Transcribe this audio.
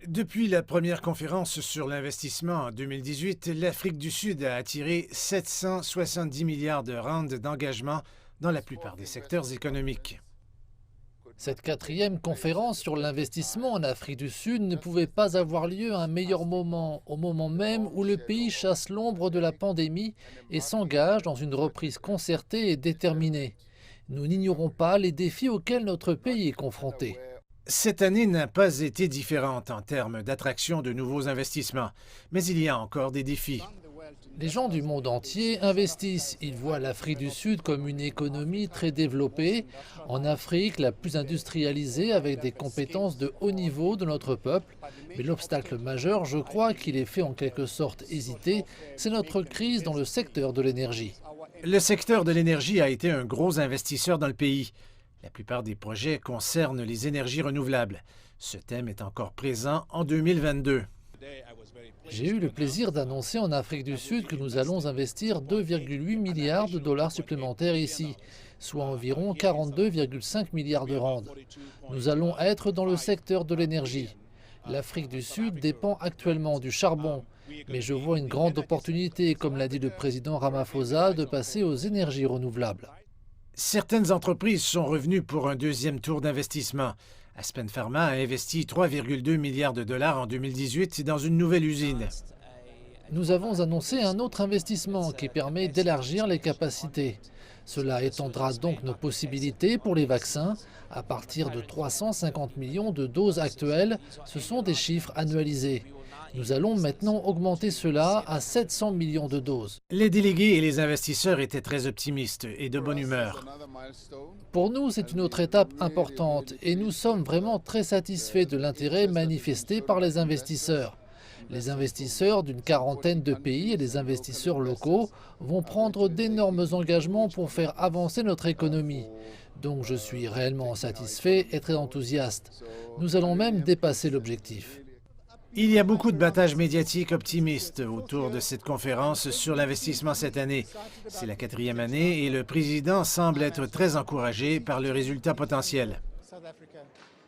Depuis la première conférence sur l'investissement en 2018, l'Afrique du Sud a attiré 770 milliards de rand d'engagement dans la plupart des secteurs économiques. Cette quatrième conférence sur l'investissement en Afrique du Sud ne pouvait pas avoir lieu à un meilleur moment, au moment même où le pays chasse l'ombre de la pandémie et s'engage dans une reprise concertée et déterminée. Nous n'ignorons pas les défis auxquels notre pays est confronté. Cette année n'a pas été différente en termes d'attraction de nouveaux investissements, mais il y a encore des défis. Les gens du monde entier investissent. Ils voient l'Afrique du Sud comme une économie très développée. En Afrique, la plus industrialisée, avec des compétences de haut niveau de notre peuple. Mais l'obstacle majeur, je crois qu'il est fait en quelque sorte hésiter, c'est notre crise dans le secteur de l'énergie. Le secteur de l'énergie a été un gros investisseur dans le pays. La plupart des projets concernent les énergies renouvelables. Ce thème est encore présent en 2022. J'ai eu le plaisir d'annoncer en Afrique du Sud que nous allons investir 2,8 milliards de dollars supplémentaires ici, soit environ 42,5 milliards de rand. Nous allons être dans le secteur de l'énergie. L'Afrique du Sud dépend actuellement du charbon, mais je vois une grande opportunité, comme l'a dit le président Ramaphosa, de passer aux énergies renouvelables. Certaines entreprises sont revenues pour un deuxième tour d'investissement. Aspen Pharma a investi 3,2 milliards de dollars en 2018 dans une nouvelle usine. Nous avons annoncé un autre investissement qui permet d'élargir les capacités. Cela étendra donc nos possibilités pour les vaccins. À partir de 350 millions de doses actuelles, ce sont des chiffres annualisés. Nous allons maintenant augmenter cela à 700 millions de doses. Les délégués et les investisseurs étaient très optimistes et de bonne humeur. Pour nous, c'est une autre étape importante et nous sommes vraiment très satisfaits de l'intérêt manifesté par les investisseurs. Les investisseurs d'une quarantaine de pays et les investisseurs locaux vont prendre d'énormes engagements pour faire avancer notre économie. Donc je suis réellement satisfait et très enthousiaste. Nous allons même dépasser l'objectif. Il y a beaucoup de battages médiatiques optimistes autour de cette conférence sur l'investissement cette année. C'est la quatrième année et le président semble être très encouragé par le résultat potentiel.